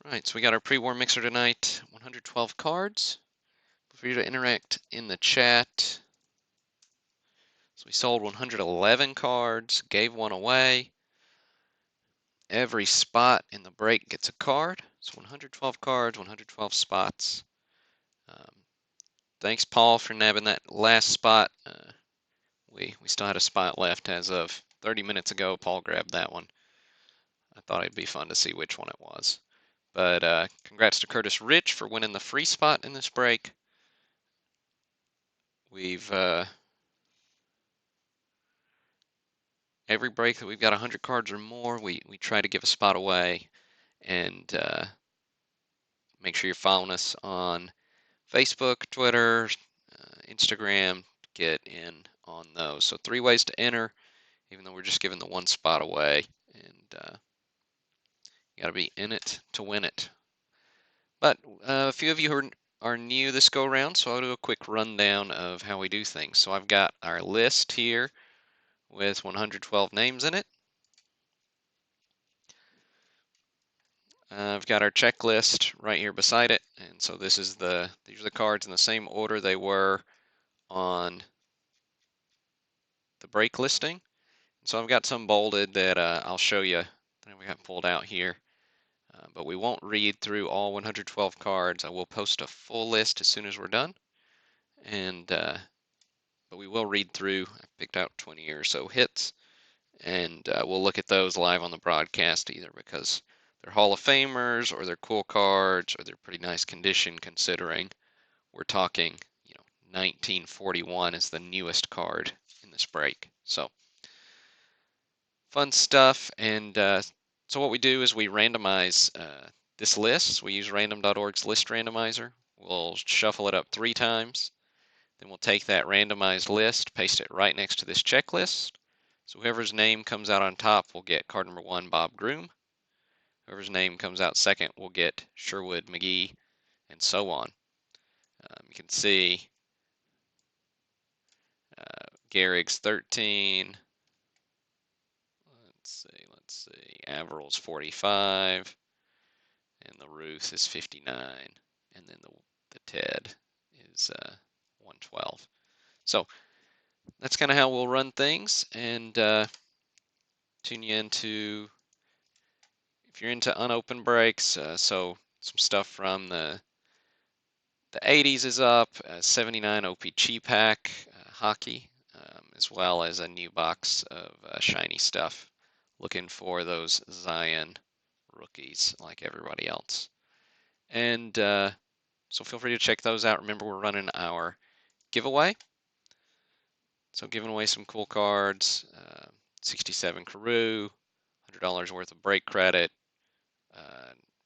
Alright, so we got our pre-war mixer tonight, 112 cards. Feel free to interact in the chat. So we sold 111 cards, gave one away. Every spot in the break gets a card. So 112 cards, 112 spots. Thanks, Paul, for nabbing that last spot. We still had a spot left as of 30 minutes ago. Paul grabbed that one. I thought it'd be fun to see which one it was. But congrats to Curtis Rich for winning the free spot in this break. We've every break that we've got 100 cards or more, we try to give a spot away. And make sure you're following us on Facebook, Twitter, Instagram. Get in on those. So 3 ways to enter, even though we're just giving the one spot away. And you got to be in it to win it. But a few of you are new this go around, so I'll do a quick rundown of how we do things. So I've got our list here with 112 names in it. I've got our checklist right here beside it, and so these are the cards in the same order they were on the break listing. So I've got some bolded that I'll show you that we have pulled out here. But we won't read through all 112 cards. I will post a full list as soon as we're done. And but we will read through. I picked out 20 or so hits, and we'll look at those live on the broadcast, either because they're Hall of Famers or they're cool cards or they're pretty nice condition, considering we're talking, 1941 is the newest card in this break. So fun stuff. And so what we do is we randomize this list. We use random.org's list randomizer. We'll shuffle it up 3 times. Then we'll take that randomized list, paste it right next to this checklist. So whoever's name comes out on top will get card number 1, Bob Groom. Whoever's name comes out second will get Sherwood McGee, and so on. You can see Gehrig's 13. Let's see. Averill's 45. And the Ruth is 59. And then the Ted is 112. So that's kind of how we'll run things, and tune you into, if you're into unopened breaks, so some stuff from the 80s is up, 79 OPG pack hockey, as well as a new box of shiny stuff. Looking for those Zion rookies like everybody else. And so feel free to check those out. Remember, we're running our giveaway. So giving away some cool cards, 67 Carew, $100 worth of break credit,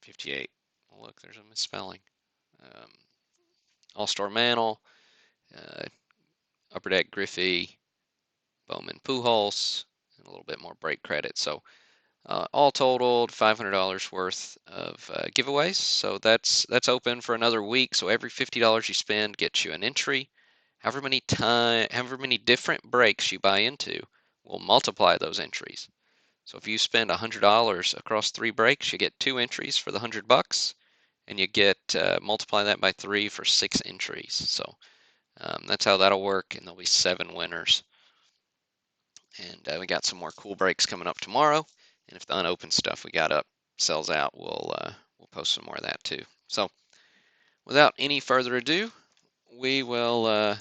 58. Oh, look, there's a misspelling. All-Star Mantle, Upper Deck Griffey, Bowman Pujols, and a little bit more break credit. So all totaled, $500 worth of giveaways. So that's open for another week. So every $50 you spend gets you an entry. However many different breaks you buy into, we'll multiply those entries. So if you spend $100 across 3 breaks, you get 2 entries for the $100, and you get multiply that by 3 for 6 entries. So that's how that'll work, and there'll be 7 winners. And we got some more cool breaks coming up tomorrow. And if the unopened stuff we got up sells out, we'll post some more of that too. So without any further ado, we will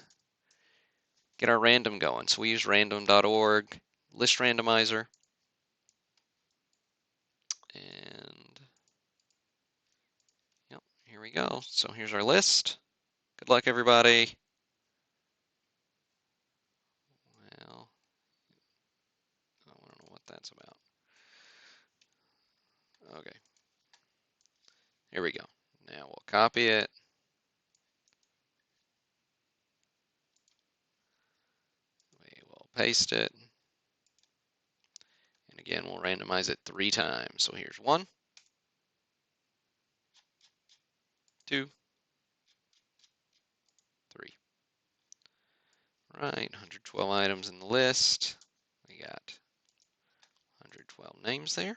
get our random going. So we use random.org list randomizer. And yep, here we go. So here's our list. Good luck, everybody. Well, I don't know what that's about. Okay. Here we go. Now we'll copy it. We will paste it. And again, we'll randomize it 3 times. So here's 1, 2, 3. All right, 112 items in the list. We got 112 names there.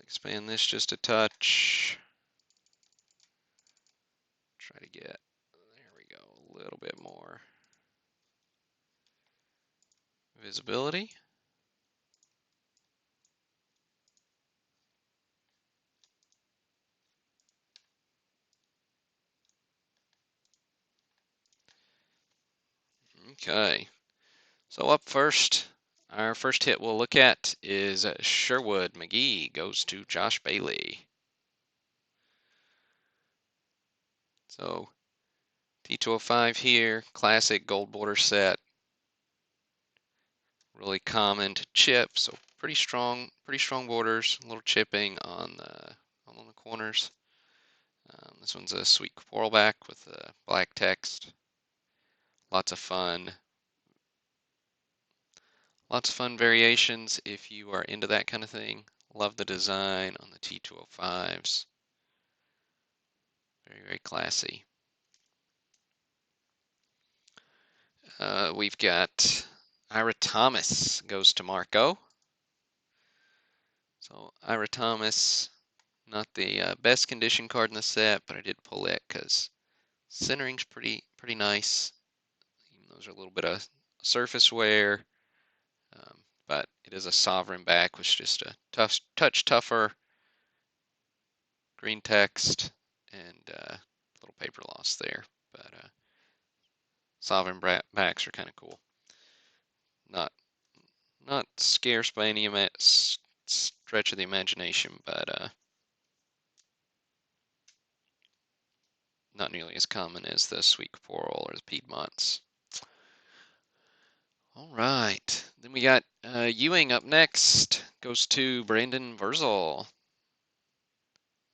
expand this just a touch. Try to get, there we go, a little bit more visibility. Okay, so up first, our first hit we'll look at is Sherwood McGee goes to Josh Bailey. So T205 here, classic gold border set. Really common to chip, so pretty strong borders, a little chipping on the corners. This one's a sweet coral back with black text. Lots of fun variations if you are into that kind of thing. Love the design on the T205s. Very, very classy. We've got Ira Thomas goes to Marco. So Ira Thomas, not the best condition card in the set, but I did pull it because centering's pretty nice. Even those are a little bit of surface wear, but it is a sovereign back with just a touch tougher green text and a little paper loss there. But sovereign backs are kind of cool. Not scarce by any stretch of the imagination, but not nearly as common as the sweet coral or the Piedmonts. All right, then we got Ewing up next. Goes to Brandon Verzel.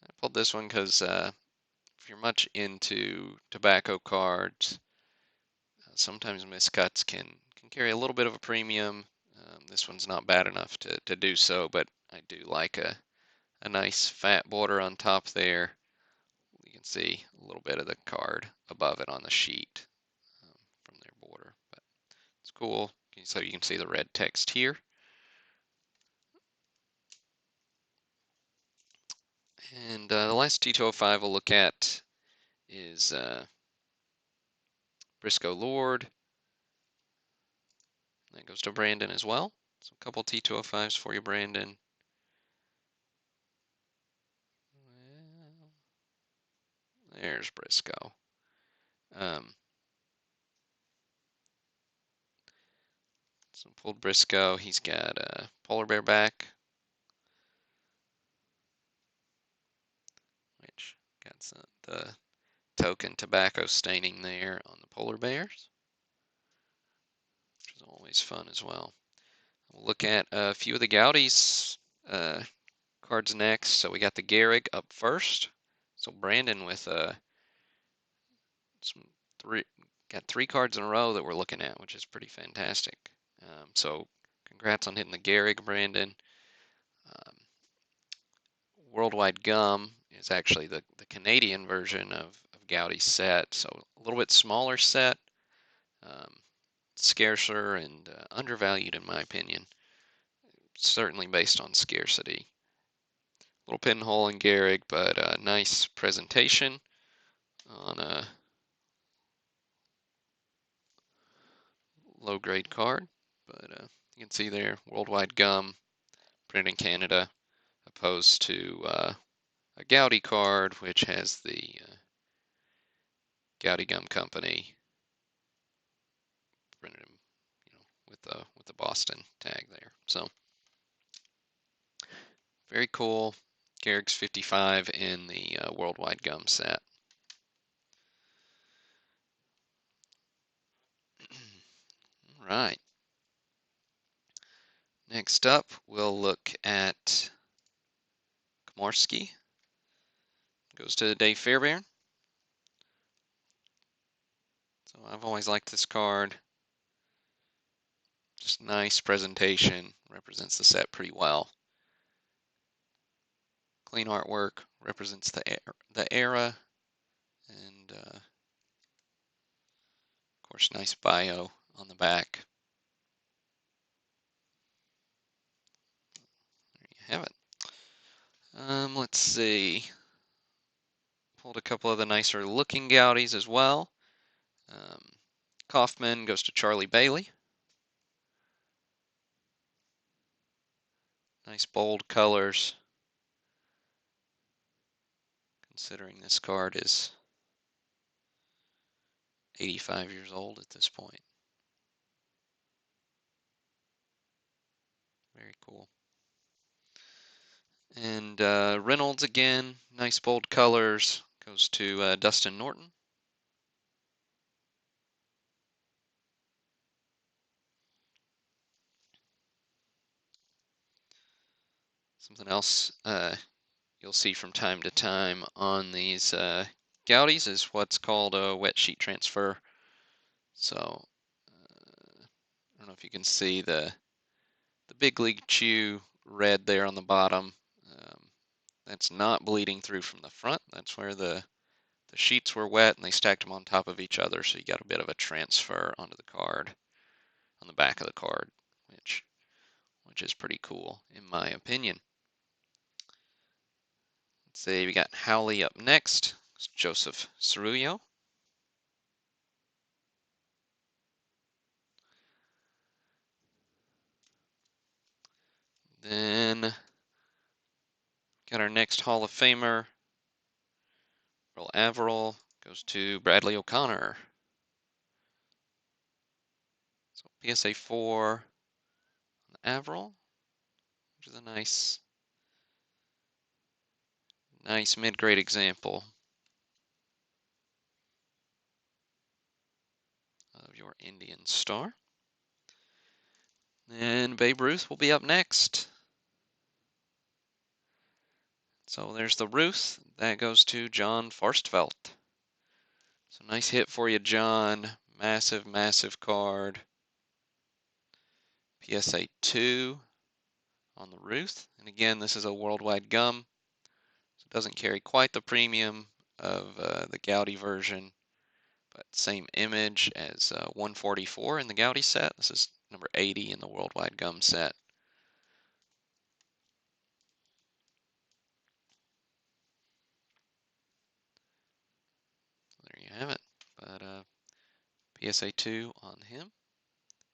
I pulled this one because if you're much into tobacco cards, sometimes miscuts can carry a little bit of a premium. This one's not bad enough to do so, but I do like a nice fat border on top there. You can see a little bit of the card above it on the sheet from their border, but it's cool. So you can see the red text here. And the last T205 we'll look at is Briscoe Lord. That goes to Brandon as well. So a couple T205s for you, Brandon. There's Briscoe. So pulled Briscoe. He's got a polar bear back, which got the token tobacco staining there on the polar bears, which is always fun as well. We'll look at a few of the Gaudi's cards next. So we got the Gehrig up first. So Brandon with got three cards in a row that we're looking at, which is pretty fantastic. So congrats on hitting the Gehrig, Brandon. Worldwide Gum is actually the Canadian version of Gaudi's set, so a little bit smaller set, scarcer and undervalued in my opinion, certainly based on scarcity. Little pinhole in Gehrig, but a nice presentation on a low-grade card. But you can see there, Worldwide Gum, printed in Canada, opposed to a Gaudi card, which has the Gaudi Gum Company printed, with the Boston tag there. So very cool. Gehrig's 55 in the Worldwide Gum set. All right. Next up, we'll look at Komorski. Goes to Dave Fairbairn. So I've always liked this card. Just nice presentation. Represents the set pretty well. Clean artwork. Represents the era. And of course, nice bio on the back. There you have it. Let's see. Pulled a couple of the nicer looking Gaudis as well. Kaufman goes to Charlie Bailey. Nice bold colors, considering this card is 85 years old at this point. Very cool. And Reynolds again, nice bold colors, goes to Dustin Norton. Something else you'll see from time to time on these Gaudis is what's called a wet sheet transfer. So I don't know if you can see the Big League Chew red there on the bottom. That's not bleeding through from the front. That's where the sheets were wet and they stacked them on top of each other, so you got a bit of a transfer onto the card, on the back of the card, which is pretty cool in my opinion. Let's see, we got Howley up next. It's Joseph Cerullo. Then got our next Hall of Famer, Earl Averill, goes to Bradley O'Connor. So PSA 4 on Averill, which is a nice mid-grade example of your Indian star. And Babe Ruth will be up next. So there's the Ruth. That goes to John Forstfelt. So nice hit for you, John. Massive, massive card. PSA 2 on the Ruth. And again, this is a worldwide gum. So it doesn't carry quite the premium of the Gaudi version, but same image as 144 in the Gaudi set. This is number 80 in the worldwide gum set. There you have it. But PSA 2 on him.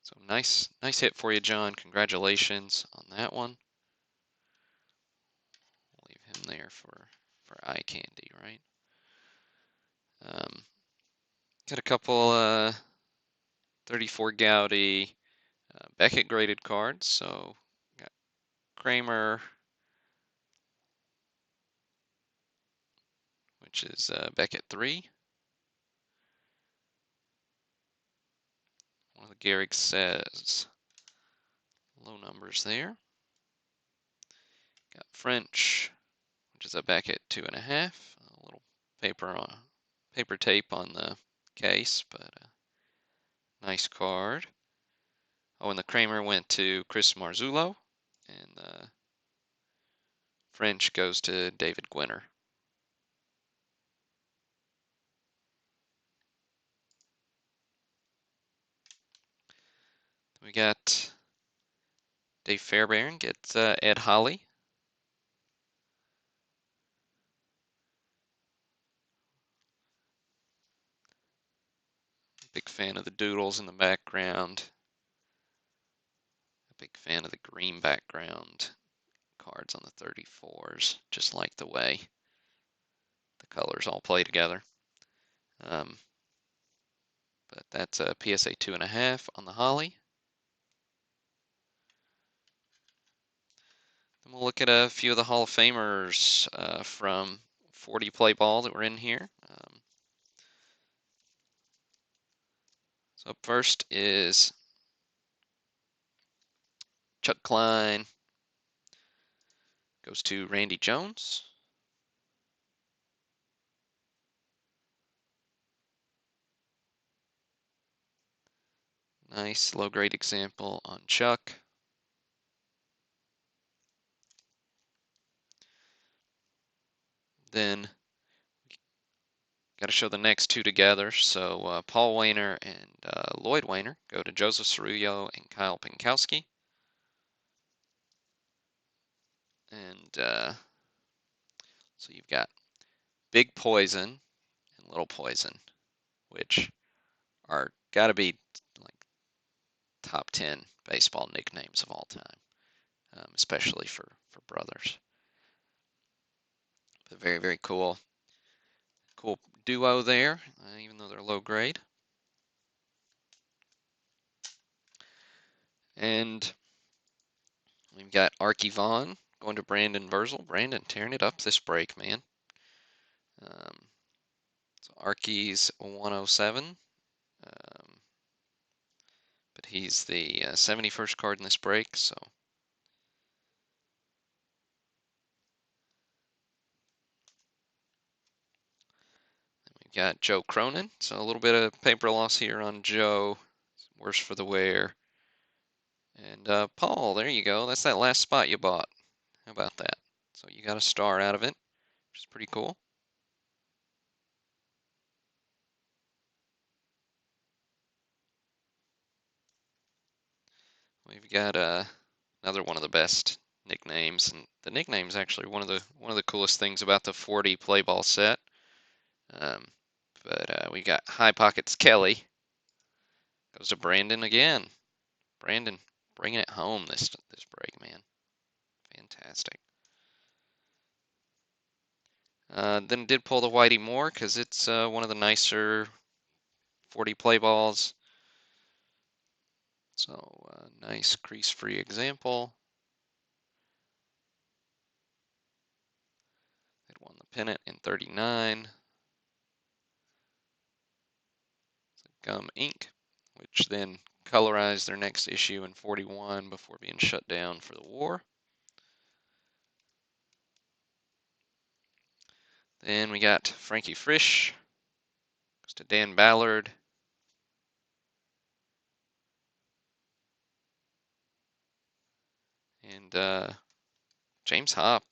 So nice hit for you, John. Congratulations on that one. We'll leave him there for eye candy, right? Got a couple 34 Gaudi Beckett graded cards. So got Kramer, which is Beckett 3. One of the Gehrig says low numbers there. Got French, which is a Beckett 2.5. A little paper tape on the case, but nice card. Oh, and the Kramer went to Chris Marzullo, and the French goes to David Gwinner. We got Dave Fairbairn gets Ed Holly. Big fan of the doodles in the background. A big fan of the green background cards on the 34s. Just like the way the colors all play together. But that's a PSA 2.5 on the Holly. Then we'll look at a few of the Hall of Famers from 40 play ball that were in here. So up first is Chuck Klein, goes to Randy Jones. Nice low grade example on Chuck. Then got to show the next two together. So Paul Wainer and Lloyd Wainer go to Joseph Cerullo and Kyle Pinkowski. And So you've got Big Poison and Little Poison, which are got to be like top 10 baseball nicknames of all time, especially for brothers. But very, very cool. Cool duo there, even though they're low grade. And we've got Arky Vaughn going to Brandon Verzel. Brandon tearing it up this break, man. So Arky's 107, but he's the 71st card in this break, so. We've got Joe Cronin, so a little bit of paper loss here on Joe. Worse for the wear. And Paul, there you go. That's that last spot you bought. How about that? So you got a star out of it, which is pretty cool. We've got another one of the best nicknames, and the nickname's actually one of the coolest things about the 40 play ball set. But we got High Pockets Kelly. Goes to Brandon again. Brandon bringing it home this break, man. Fantastic. Then did pull the Whitey Moore because it's one of the nicer 40 play balls. So nice crease-free example. They'd won the pennant in 39. Gum ink, which then colorized their next issue in 41 before being shut down for the war. Then we got Frankie Frisch, goes to Dan Ballard. And James Hopp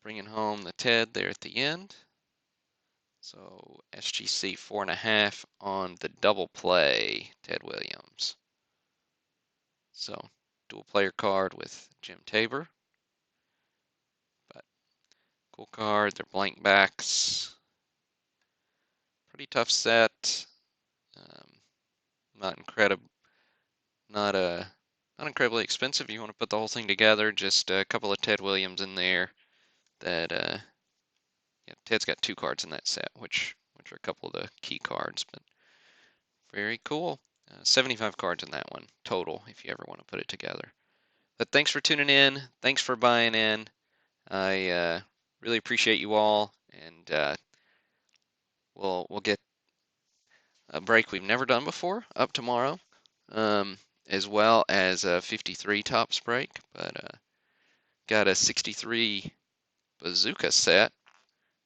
bringing home the Ted there at the end. So SGC 4.5 on the double play, Ted Williams. So dual player card with Jim Tabor. But cool card, they're blank backs. Pretty tough set. Not incredible, not incredibly expensive. You want to put the whole thing together, just a couple of Ted Williams in there. That yeah, Ted's got 2 cards in that set, which are a couple of the key cards, but very cool. 75 cards in that one total, if you ever want to put it together. But thanks for tuning in. Thanks for buying in. I really appreciate you all, and we'll get a break we've never done before up tomorrow, as well as a 53 tops break. But got a 63 bazooka set,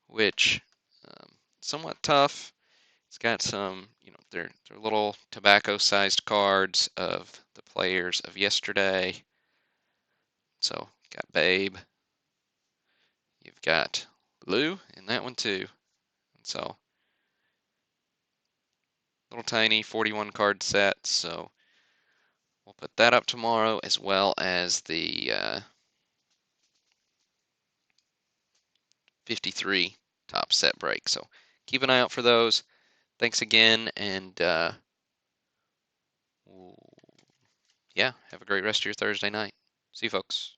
which somewhat tough. It's got some, they're little tobacco-sized cards of the players of yesterday. So got Babe. You've got Lou in that one too. And so little tiny 41 card set. So we'll put that up tomorrow, as well as the 53 top set break. So keep an eye out for those. Thanks again, and yeah, have a great rest of your Thursday night. See you, folks.